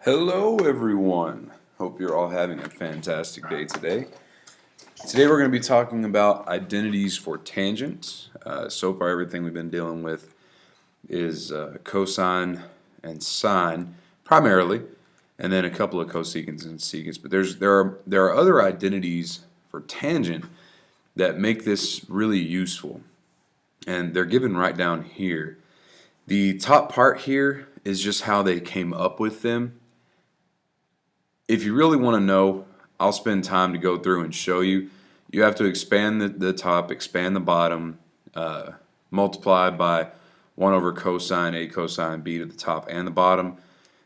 Hello everyone. Hope you're all having a fantastic day today. Today we're going to be talking about identities for tangents. So far everything we've been dealing with is cosine and sine primarily, and then a couple of cosecants and secants. But there are other identities for tangent that make this really useful, and they're given right down here. The top part here is just how they came up with them. If you really want to know, I'll spend time to go through and show you. You have to expand the top, expand the bottom, multiply by 1 over cosine A cosine B to the top and the bottom,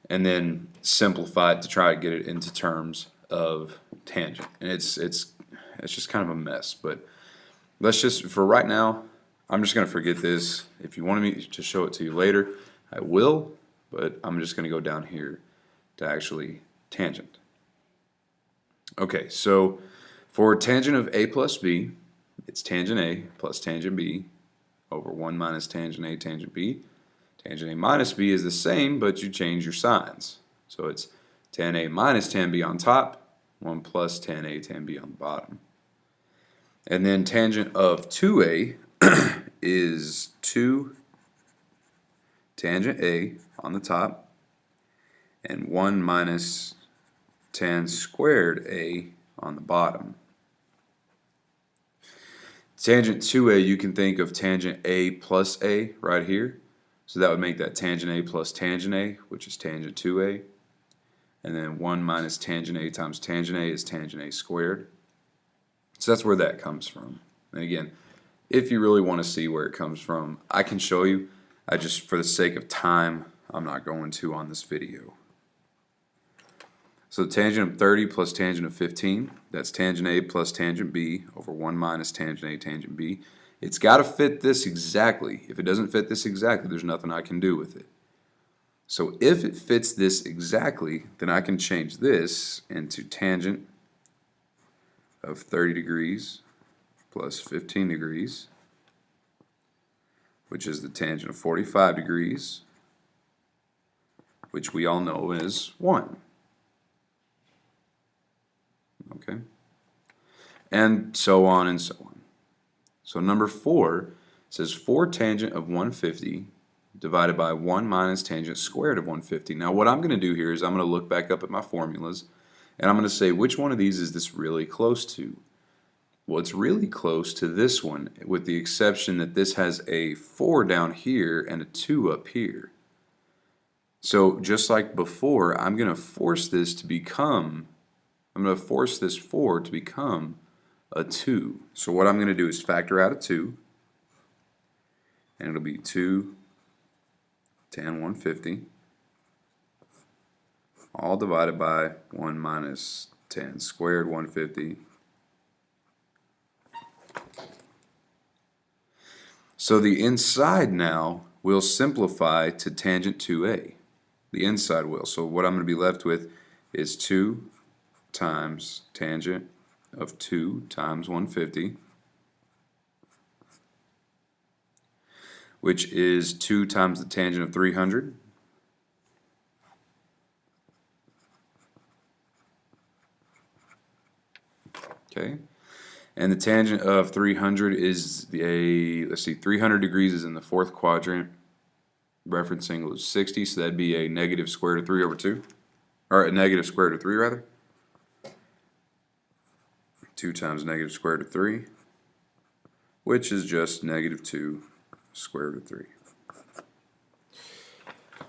and then simplify it to try to get it into terms of tangent. And it's just kind of a mess. But let's just, for right now, I'm just going to forget this. If you wanted me to show it to you later, I will, but I'm just going to go down here to actually tangent. Okay, so for tangent of A plus B, it's tangent A plus tangent B over 1 minus tangent A tangent B. Tangent A minus B is the same, but you change your signs. So it's tan A minus tan B on top, 1 plus tan A tan B on the bottom. And then tangent of 2A is 2 tangent A on the top and 1 minus tan squared A on the bottom. Tangent 2A, you can think of tangent A plus A right here. So that would make that tangent A plus tangent A, which is tangent 2A. And then 1 minus tangent A times tangent A is tangent A squared. So that's where that comes from. And again, if you really want to see where it comes from, I can show you. I just, for the sake of time, I'm not going to on this video. So tangent of 30 plus tangent of 15, that's tangent A plus tangent B over 1 minus tangent A tangent B. It's got to fit this exactly. If it doesn't fit this exactly, there's nothing I can do with it. So if it fits this exactly, then I can change this into tangent of 30 degrees plus 15 degrees, which is the tangent of 45 degrees, which we all know is 1. Okay, and so on and so on. So number 4 says 4 tangent of 150 divided by 1 minus tangent squared of 150. Now what I'm going to do here is I'm going to look back up at my formulas and I'm going to say which one of these is this really close to. Well, it's really close to this one, with the exception that this has a 4 down here and a 2 up here. So just like before, I'm going to force this to become, I'm going to force this 4 to become a 2. So what I'm going to do is factor out a 2, and it'll be 2 tan 150, all divided by 1 minus tan squared 150. So the inside now will simplify to tangent 2A. The inside will. So what I'm going to be left with is 2 times tangent of 2 times 150, which is 2 times the tangent of 300. Okay. And the tangent of 300 is let's see, 300 degrees is in the 4th quadrant. Reference angle is 60, so that'd be a negative square root of 3 over 2. Or a negative square root of 3, rather. 2 times negative square root of 3, which is just negative 2 square root of 3.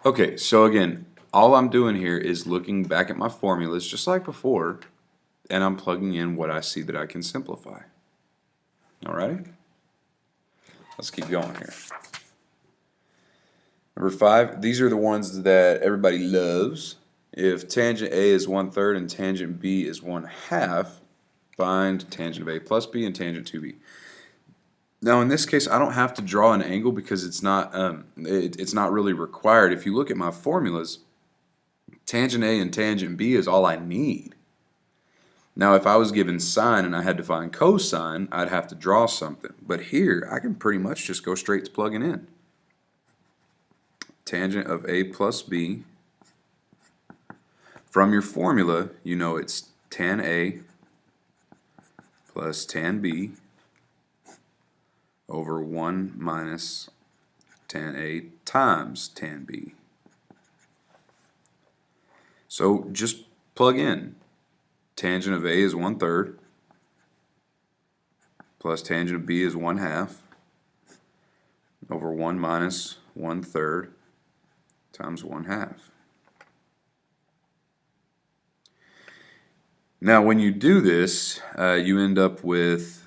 Okay, so again, all I'm doing here is looking back at my formulas, just like before, and I'm plugging in what I see that I can simplify. Alright? Let's keep going here. Number 5, these are the ones that everybody loves. If tangent A is 1/3 and tangent B is 1/2, find tangent of A plus B and tangent 2B. Now in this case, I don't have to draw an angle because it's not really required. If you look at my formulas, tangent A and tangent B is all I need. Now if I was given sine and I had to find cosine, I'd have to draw something. But here, I can pretty much just go straight to plugging in. Tangent of A plus B From your formula, you know it's tan A plus tan B over 1 minus tan A times tan B. So just plug in. Tangent of A is 1/3 plus tangent of B is 1/2 over 1 minus 1/3 times 1/2. Now when you do this, you end up with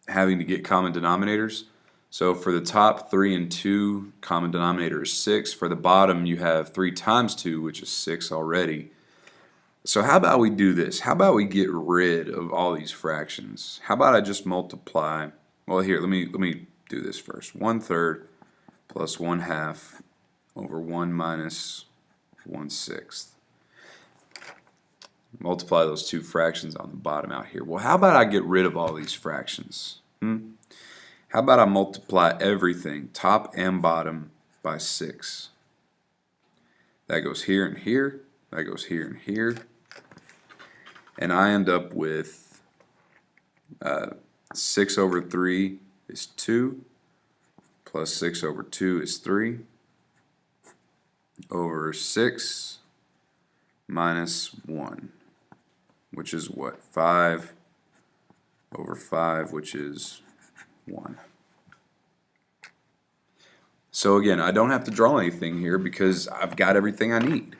having to get common denominators. So for the top 3 and 2, common denominator is 6. For the bottom, you have 3 times 2, which is 6 already. So how about we do this? How about we get rid of all these fractions? How about I just multiply, well here, let me do this first. 1/3 plus 1/2 over 1 minus 1/6. Multiply those two fractions on the bottom out here. Well, how about I get rid of all these fractions? How about I multiply everything, top and bottom, by 6? That goes here and here. That goes here and here. And I end up with 6 over 3 is 2, plus 6 over 2 is 3, over 6 minus 1, which is what? 5 over 5, which is 1. So again, I don't have to draw anything here because I've got everything I need.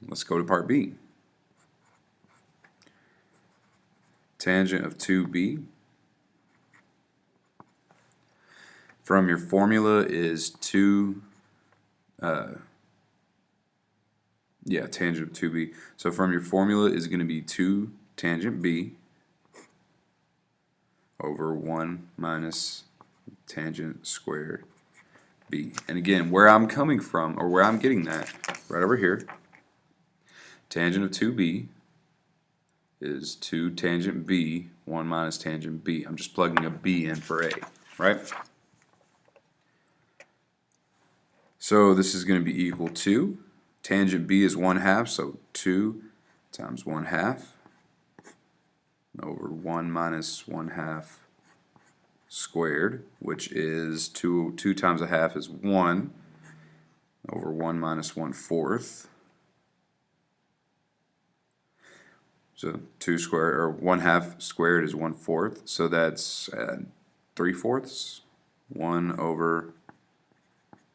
Let's go to part B. Tangent of 2b from your formula is tangent of 2b. So from your formula is going to be 2 tangent b over 1 minus tangent squared b. And again, where I'm coming from, or where I'm getting that, right over here, tangent of 2b is 2 tangent b, 1 minus tangent b. I'm just plugging a b in for a, right? So this is going to be equal to, tangent b is 1/2, so 2 times 1/2 over 1 minus 1/2 squared, which is 2 times 1/2 is 1, over 1 minus 1/4. So 2 squared, or 1/2 squared is 1/4, so that's 3/4, 1 over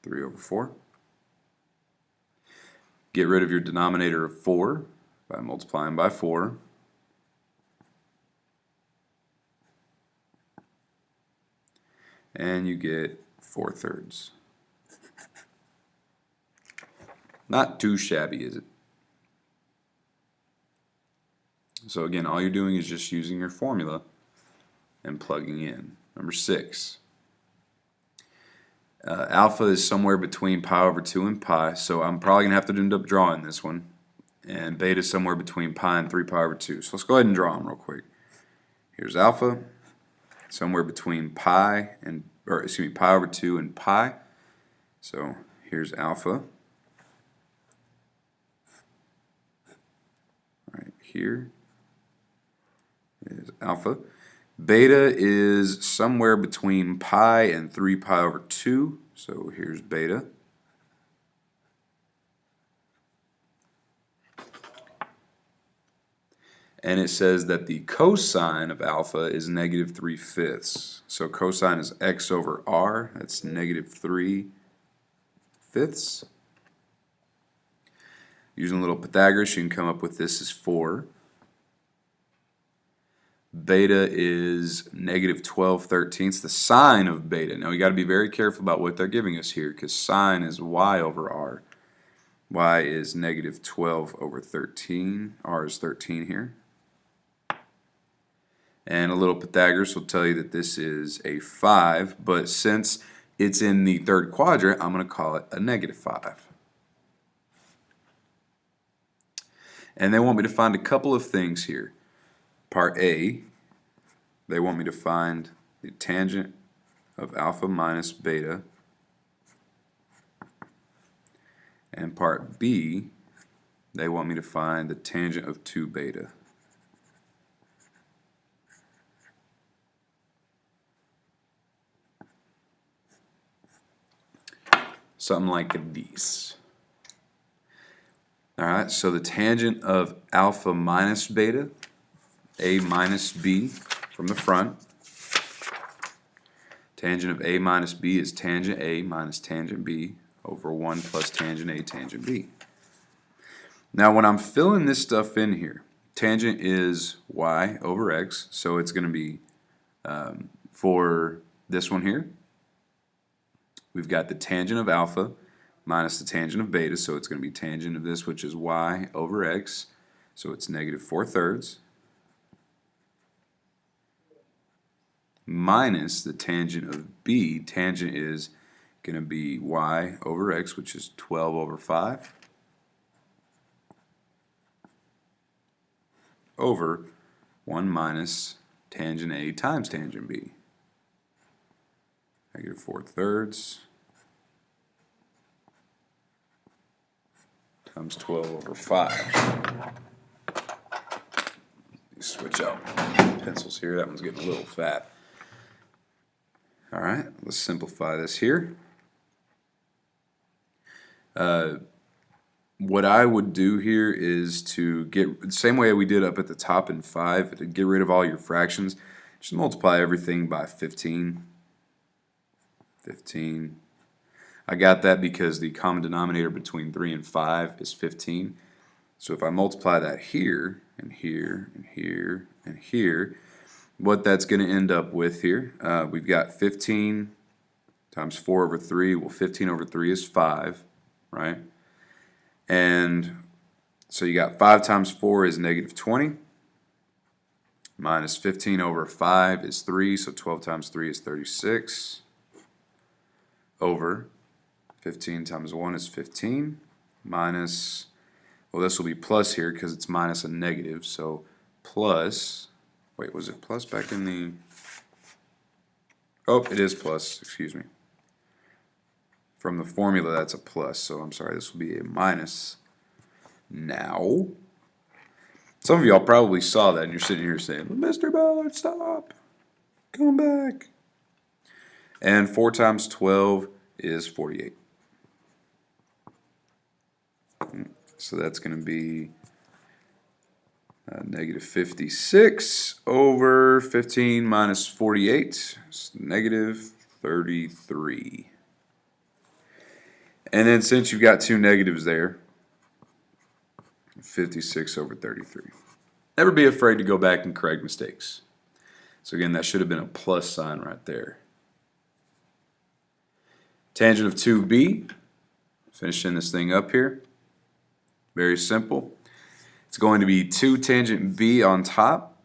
3 over 4. Get rid of your denominator of 4 by multiplying by 4. And you get 4/3. Not too shabby, is it? So again, all you're doing is just using your formula and plugging in. Number 6. Alpha is somewhere between pi over 2 and pi, so I'm probably going to have to end up drawing this one. And beta is somewhere between pi and 3 pi over 2. So let's go ahead and draw them real quick. Here's alpha, somewhere between pi over 2 and pi. So here's alpha. Right here is alpha. Beta is somewhere between pi and 3 pi over 2, so here's beta. And it says that the cosine of alpha is negative 3/5. So cosine is x over r, that's negative 3/5. Using a little Pythagoras, you can come up with this as 4. Beta is negative 12/13. The sine of beta. Now we got to be very careful about what they're giving us here, because sine is y over r. Y is negative 12 over 13. R is 13 here. And a little Pythagoras will tell you that this is a 5, but since it's in the third quadrant, I'm going to call it a negative 5. And they want me to find a couple of things here. Part A, they want me to find the tangent of alpha minus beta. And part B, They want me to find the tangent of 2 beta. Something like these. Alright, so the tangent of alpha minus beta, a minus b from the front. Tangent of a minus b is tangent a minus tangent b over 1 plus tangent a tangent b. Now when I'm filling this stuff in here, tangent is y over x, so it's going to be for this one here, we've got the tangent of alpha minus the tangent of beta, so it's going to be tangent of this, which is y over x, so it's negative 4/3, minus the tangent of b. Tangent is going to be y over x, which is 12 over 5, over 1 minus tangent a times tangent b. Negative 4/3 times 12 over 5. Switch out pencils here. That one's getting a little fat. Alright, let's simplify this here. What I would do here is to get the same way we did up at the top in 5, to get rid of all your fractions, just multiply everything by 15. 15. I got that because the common denominator between 3 and 5 is 15. So if I multiply that here, and here, and here, and here, what that's going to end up with here, we've got 15 times 4 over 3. Well, 15 over 3 is 5, right? And so you got 5 times 4 is negative 20, minus 15 over 5 is 3, so 12 times 3 is 36, over 15 times 1 is 15, minus, well, this will be plus here because it's minus a negative, so plus, wait, was it plus back in the, oh, it is plus, excuse me. From the formula, that's a plus, so I'm sorry, this will be a minus. Now, some of y'all probably saw that and you're sitting here saying, Mr. Ballard, stop, come back. And 4 times 12 is 48. So that's going to be negative 56 over 15 minus 48, it's negative 33. And then since you've got two negatives there, 56 over 33. Never be afraid to go back and correct mistakes. So again, that should have been a plus sign right there. Tangent of 2b, finishing this thing up here. Very simple. It's going to be 2 tangent b on top.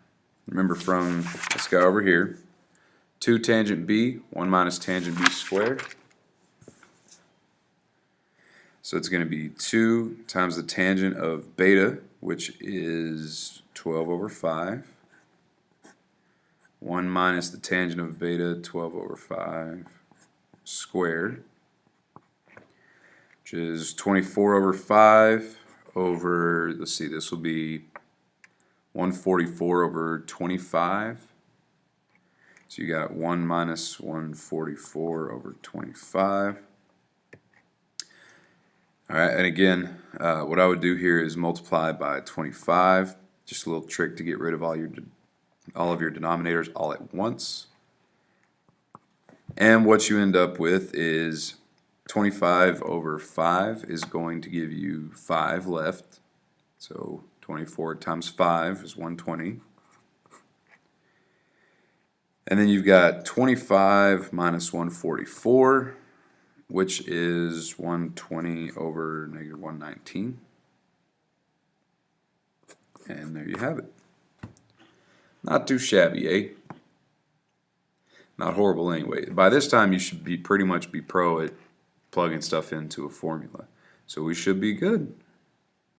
Remember from this guy over here. 2 tangent b, 1 minus tangent b squared. So it's going to be 2 times the tangent of beta, which is 12 over 5. 1 minus the tangent of beta, 12 over 5 squared, which is 24 over 5 over, let's see, this will be 144 over 25. So you got 1 minus 144 over 25. Alright, and again, what I would do here is multiply by 25. Just a little trick to get rid of all of your denominators all at once. And what you end up with is 25 over 5 is going to give you 5 left. So 24 times 5 is 120. And then you've got 25 minus 144, which is 120 over negative 119. And there you have it. Not too shabby, eh? Not horrible anyway. By this time you should be pretty much be pro at plugging stuff into a formula. So we should be good.